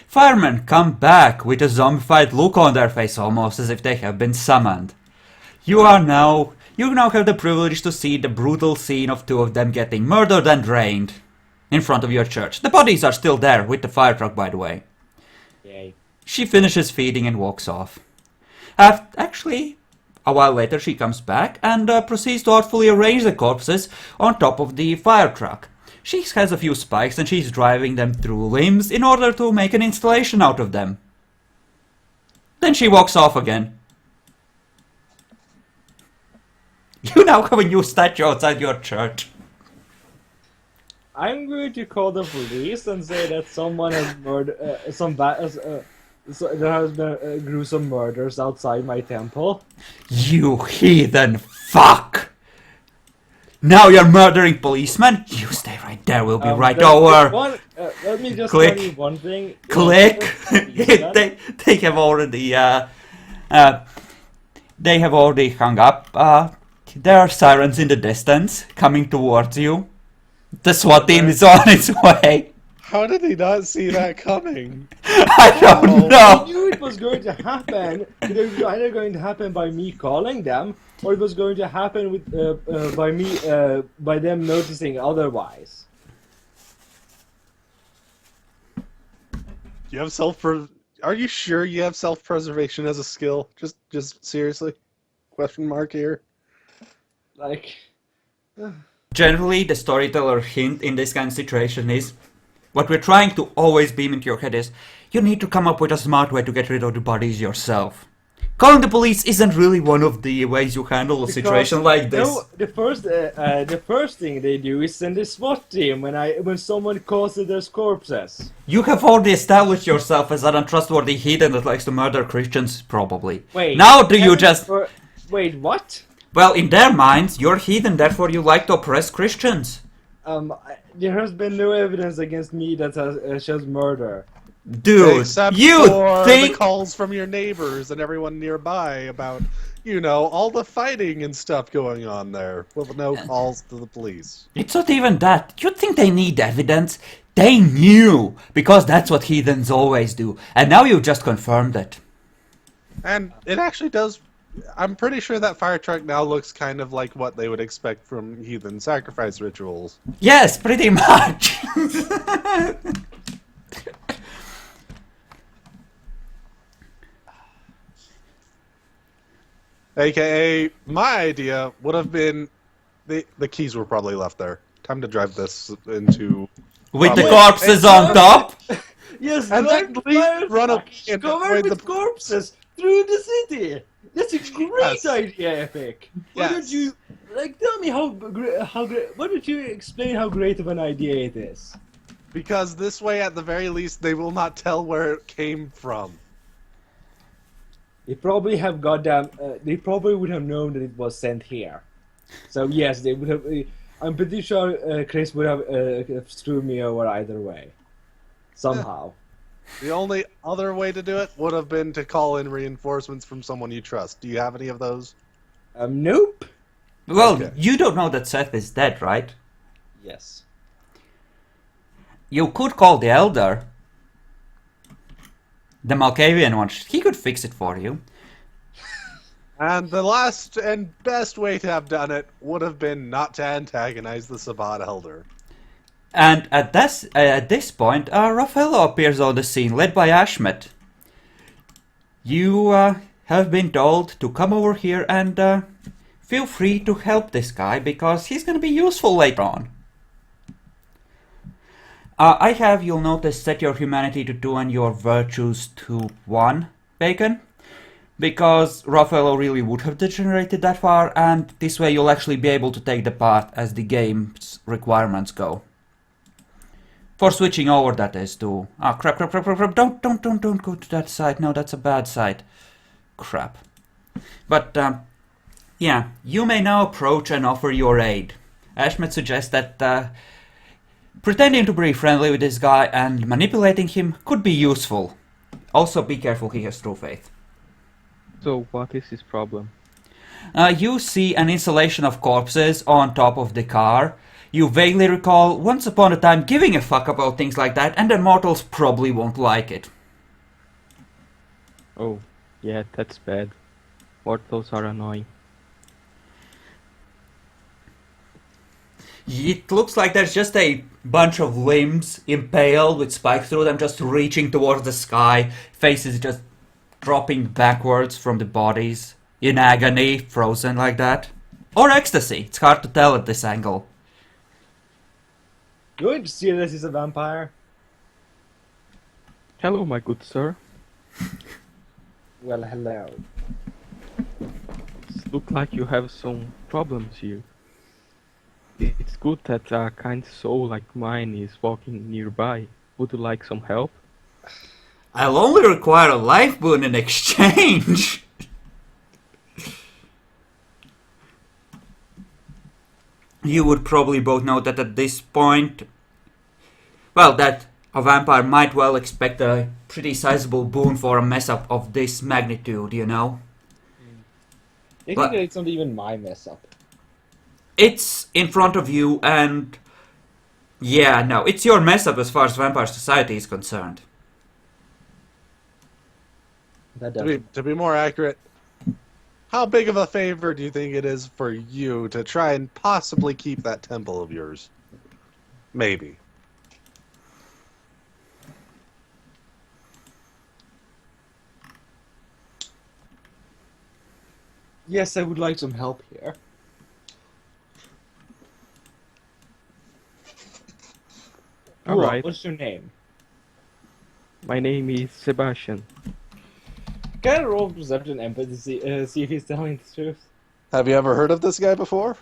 firemen come back with a zombified look on their face, almost as if they have been summoned. You now have the privilege to see the brutal scene of 2 of them getting murdered and drained in front of your church. The bodies are still there with the fire truck, by the way. Yay. She finishes feeding and walks off. Actually, a while later she comes back and proceeds to artfully arrange the corpses on top of the fire truck. She has a few spikes and she's driving them through limbs in order to make an installation out of them. Then she walks off again. You now have a new statue outside your church. I'm going to call the police and say that someone has murdered there has been gruesome murders outside my temple. You heathen fuck! Now you're murdering policemen? You stay right there, we'll be right over. Let me just Click. tell you one thing. Click! they have already hung up. There are sirens in the distance coming towards you. The SWAT team is on its way. How did he not see that coming? I don't I know. knew it was going to happen. It was either going to happen by me calling them, or it was going to happen with by them noticing otherwise. You have Are you sure you have self-preservation as a skill? Just seriously? Question mark here. Like, Generally, the storyteller hint in this kind of situation is what we're trying to always beam into your head is you need to come up with a smart way to get rid of the bodies yourself. Calling the police isn't really one of the ways you handle a situation like this. No, the first thing they do is send a SWAT team when someone calls it as corpses. You have already established yourself as an untrustworthy heathen that likes to murder Christians, probably. Wait. Now do you just... Wait, what? Well, in their minds, you're heathen, therefore you like to oppress Christians. There has been no evidence against me that shows murder. Dude, Except you for think... the calls from your neighbors and everyone nearby about, all the fighting and stuff going on there, with no calls to the police. It's not even that. You think they need evidence? They knew, because that's what heathens always do. And now you just confirmed it. And it actually does. I'm pretty sure that fire truck now looks kind of like what they would expect from heathen sacrifice rituals. Yes, pretty much. AKA, my idea would have been the keys were probably left there. Time to drive this into. With the Probably. corpses on top? Yes, And then run up and covered avoid with the- corpses through the city. That's a great Yes. idea, Epic. Why Yes. don't you tell me how great? Why don't you explain how great of an idea it is? Because this way, at the very least, they will not tell where it came from. They probably have goddamn. They probably would have known that it was sent here. So yes, they would have. I'm pretty sure Chris would have screwed me over either way. Somehow. The only other way to do it would have been to call in reinforcements from someone you trust. Do you have any of those? Nope. Well, Okay. you don't know that Seth is dead, right? Yes. You could call the Elder. The Malkavian one. He could fix it for you. And the last and best way to have done it would have been not to antagonize the Sabbat Elder. And at this point, Raffaello appears on the scene, led by Ashmet. You have been told to come over here and feel free to help this guy because he's gonna be useful later on. I have, you'll notice, set your humanity to 2 and your virtues to 1, Bacon. Because Raffaello really would have degenerated that far, and this way you'll actually be able to take the path as the game's requirements go. For switching over, that is, to... Ah, crap, don't go to that side, no, that's a bad side. Crap. But, yeah, you may now approach and offer your aid. Ashmet suggests that, pretending to be friendly with this guy and manipulating him could be useful. Also, be careful, he has true faith. So what is his problem? You see an installation of corpses on top of the car. You vaguely recall once upon a time giving a fuck about things like that, and the mortals probably won't like it. Oh, yeah, that's bad. Mortals are annoying. It looks like there's just a bunch of limbs impaled with spikes through them, just reaching towards the sky, faces just dropping backwards from the bodies, in agony, frozen like that. Or ecstasy, it's hard to tell at this angle. Good, see this is a vampire. Hello, my good sir. Well, hello. It looks like you have some problems here. It's good that a kind soul like mine is walking nearby. Would you like some help? I'll only require a life boon in exchange. You would probably both know that at this point, well, that a vampire might well expect a pretty sizable boon for a mess up of this magnitude, you know? I But- think it's not even my mess up. It's in front of you and... Yeah, no, it's your mess up as far as Vampire Society is concerned. That To be more accurate, how big of a favor do you think it is for you to try and possibly keep that temple of yours? Maybe. Yes, I would like some help here. Alright, What's your name? my name is Sebastian. Can I roll perception empathy to see if he's telling the truth? Have you ever heard of this guy before?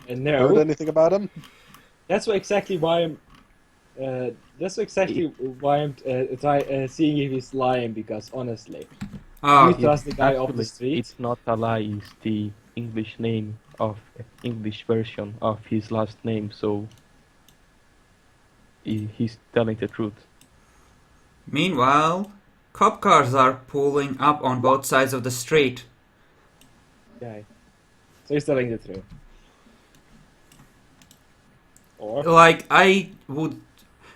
No. Heard anything about him? That's exactly why I'm. That's exactly why I'm seeing if he's lying. Because honestly, Oh, you trust the guy off the Actually, street. it's not a lie, it's the English name of English version of his last name, so he's telling the truth. meanwhile, cop cars are pulling up on both sides of the street. Okay. So he's telling the truth. Or Like, I would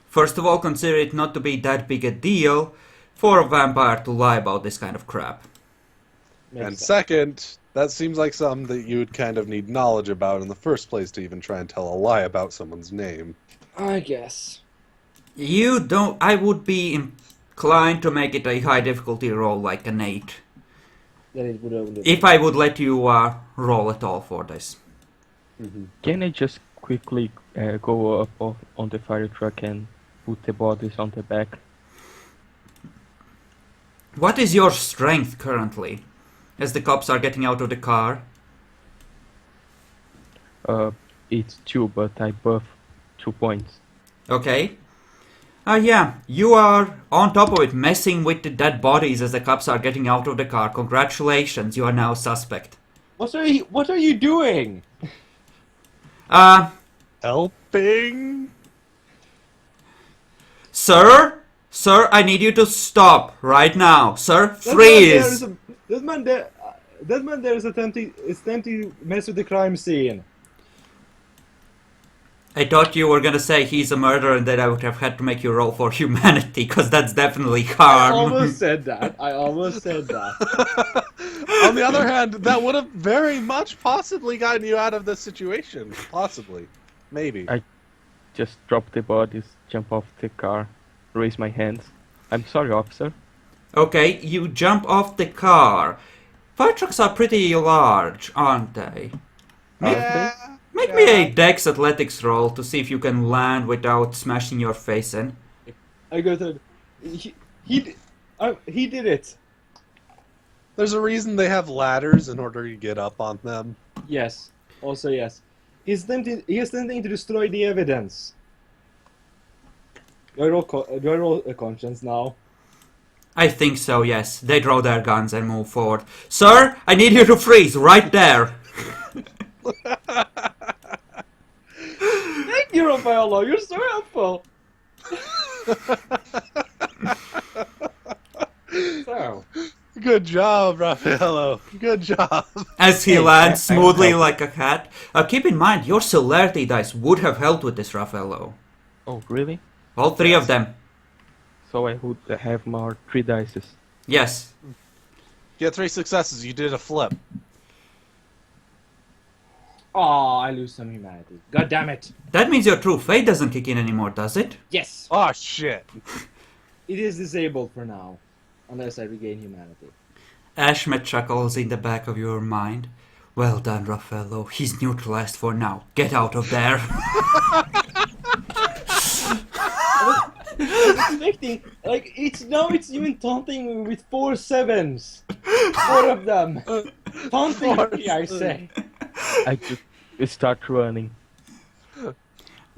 first of all consider it not to be that big a deal for a vampire to lie about this kind of crap. makes And sense. second, that seems like something that you would kind of need knowledge about in the first place to even try and tell a lie about someone's name. I guess. You don't. I would be inclined to make it a high difficulty roll, like an 8. That it would only. If I would let you roll at all for this. Can I just quickly go up on the fire truck and put the bodies on the back? What is your strength currently? As the cops are getting out of the car. It's 2, but I buff 2 points. Okay. Yeah, you are on top of it, messing with the dead bodies as the cops are getting out of the car. Congratulations, you are now suspect. What are you doing? Helping? Sir? Sir, I need you to stop right now. Sir, freeze! That man there is attempting to mess with the crime scene. I thought you were gonna say he's a murderer and that I would have had to make you roll for humanity, because that's definitely I harm. almost said that. On the other hand, that would have very much possibly gotten you out of this situation. Possibly. Maybe. Just drop the bodies, jump off the car, raise my hands. I'm sorry, officer. Okay, you jump off the car. Fire trucks are pretty large, aren't they? Make me a Dex Athletics roll to see if you can land without smashing your face in. I got it. He did it. There's a reason they have ladders in order to get up on them. Yes. Also yes. He is attempting to destroy the evidence. Do I roll a conscience now? I think so, yes. They draw their guns and move forward. Sir, I need you to freeze right there. Thank you, Raffaello. You're so helpful. So. Good job, Raffaello. Good job. As he lands smoothly like a cat. Keep in mind, your celerity dice would have helped with this, Raffaello. Oh, really? All three of them. So I would have more 3 dices. Yes. Get 3 successes. You did a flip. Oh, I lose some humanity. God damn it. That means your true fate doesn't kick in anymore, does it? Yes. Oh, shit. It is disabled for now. Unless I regain humanity. Ashmet chuckles in the back of your mind. Well done, Raffaello. He's neutralized for now. Get out of there. I was expecting, like, it's even taunting me with 4 sevens. 4 of them. Taunting me, I say. I just start running.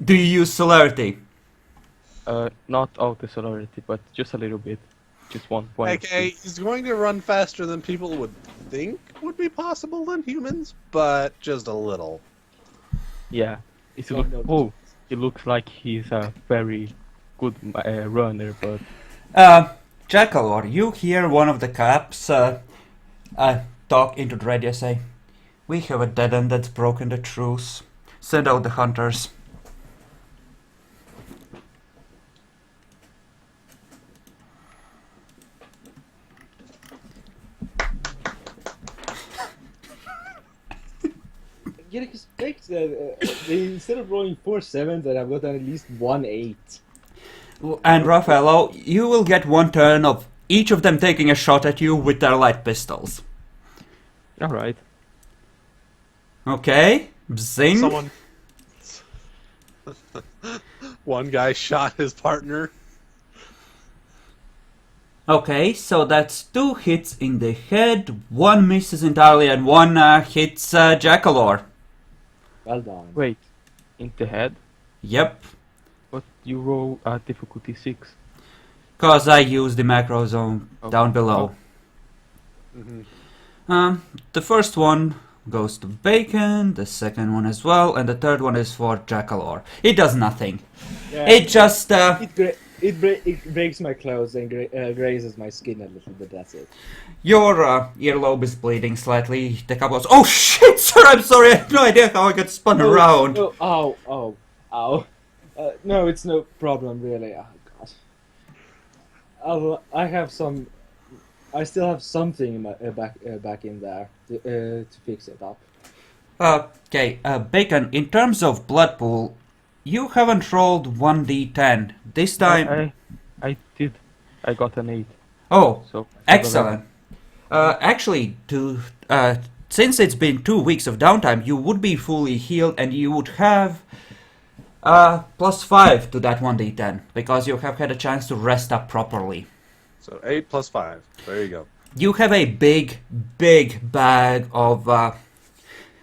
Do you use celerity? Not auto celerity, but just a little bit. Just 1 point. Okay, he's going to run faster than people would think would be possible than humans, but just a little. Yeah. Oh, it looks like he's a very good runner, but... Jackalor, you hear one of the caps talk into the radio say, "We have a dead end that's broken the truce. Send out the hunters." You'd expect that instead of rolling 4 sevens, that I've got at least 1 8. And Raffaello, you will get 1 turn of each of them taking a shot at you with their light pistols. Alright. Okay? Bzing. Someone... One guy shot his partner. Okay, so that's 2 hits in the head, 1 misses entirely, and 1 hits Jackalor. Well done. Wait, in the head? Yep. But you roll difficulty 6. Cause I use the macro zone down below. The first one goes to Bacon, the second one as well, and the third one is for Jackalor. It does nothing. Yeah, It just it breaks my clothes and grazes my skin a little bit, that's it. your earlobe is bleeding slightly. The couple goes, "Oh shit, sir, I'm sorry, I have no idea how I got spun around." Oh, ow. No, it's no problem, really. Oh, God. I still have something in my, back in there to fix it up. Okay, Bacon, in terms of blood pool, you haven't rolled 1d10. This time... I did. I got an 8. Oh, So excellent. Actually, since it's been 2 weeks of downtime, you would be fully healed and you would have +5 to that 1d10, because you have had a chance to rest up properly. So 8 plus 5. There you go. You have a big bag of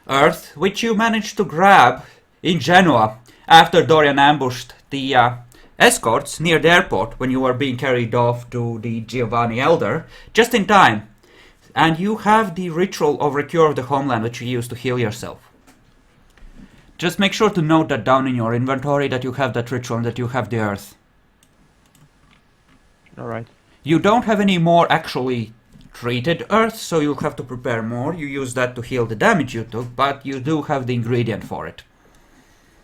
earth, which you managed to grab in Genoa after Dorian ambushed the escorts near the airport when you were being carried off to the Giovanni Elder, just in time. And you have the ritual of Recure of the Homeland, which you use to heal yourself. Just make sure to note that down in your inventory, that you have that ritual and that you have the earth. Alright. You don't have any more actually treated earth, so you'll have to prepare more. You use that to heal the damage you took, but you do have the ingredient for it.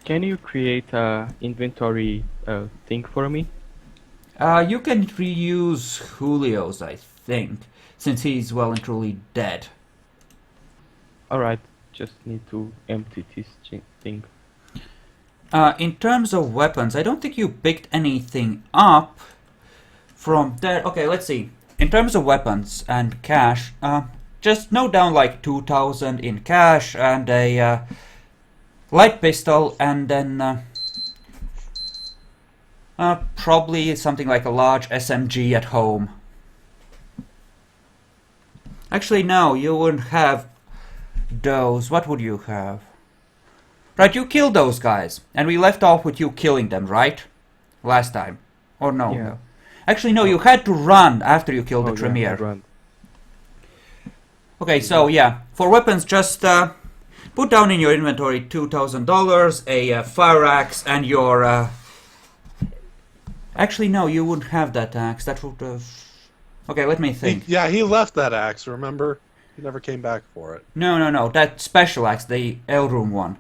Can you create a inventory thing for me? You can reuse Julio's, I think, since he's well and truly dead. Alright, just need to empty this thing. In terms of weapons, I don't think you picked anything up from there. Okay, let's see. In terms of weapons and cash, just note down like 2,000 in cash and a light pistol, and then probably something like a large SMG at home. Actually, no, you wouldn't have those. What would you have? Right, you killed those guys, and we left off with you killing them, right? Last time. Or no? Yeah. No. Actually, no, you had to run after you killed the Yeah, Tremere. run. Okay, so yeah, for weapons, just put down in your inventory $2,000, a fire axe, and your... Actually, no, you wouldn't have that axe. That would have... Okay, let me think. He left that axe, remember? He never came back for it. No, that special axe, the L-Room one.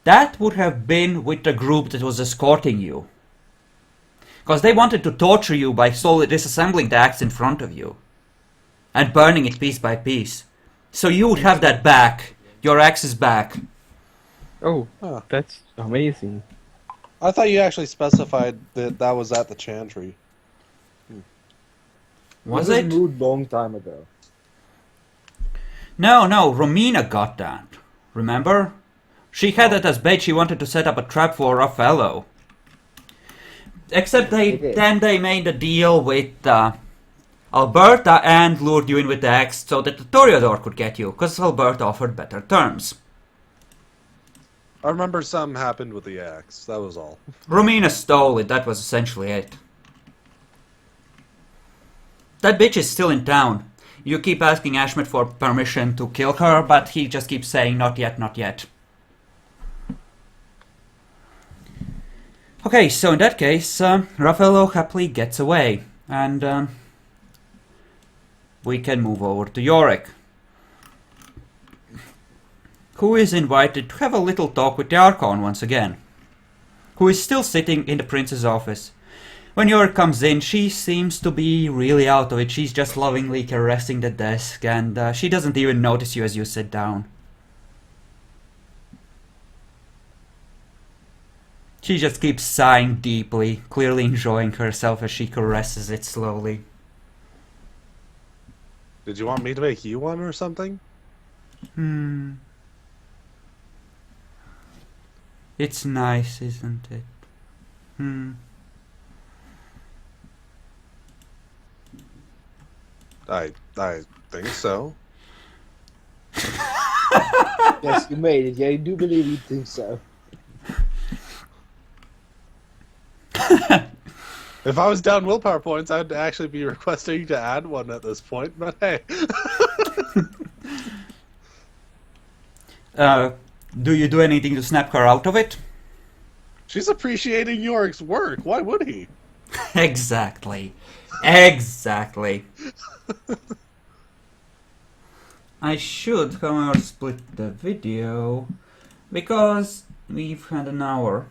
That would have been with the group that was escorting you. Because they wanted to torture you by slowly disassembling the axe in front of you. And burning it piece by piece. So you would have that back. Your axe is back. Oh, Huh. that's amazing. I thought you actually specified that that was at the Chantry. Was It it? moved long time ago. No, Romina got that. Remember? She had it as bait. She wanted to set up a trap for Raffaello. Except then they made a deal with Alberta and lured you in with the axe so that the Toreador could get you, because Alberta offered better terms. I remember something happened with the axe, that was all. Romina stole it, that was essentially it. That bitch is still in town. You keep asking Ashmet for permission to kill her, but he just keeps saying not yet, not yet. Okay, so in that case, Raffaello happily gets away, and we can move over to Yorick, who is invited to have a little talk with the Archon once again, who is still sitting in the prince's office. When Yorick comes in, she seems to be really out of it. She's just lovingly caressing the desk, and she doesn't even notice you as you sit down. She just keeps sighing deeply, clearly enjoying herself as she caresses it slowly. Did you want me to make you one or something? It's nice, isn't it? I think so. Yes, you made it. Yeah, I do believe you think so. If I was down willpower points, I'd actually be requesting to add one at this point, but hey. Do you do anything to snap her out of it? She's appreciating Yorick's work, why would he? Exactly. Exactly. I should, however, split the video, because we've had an hour.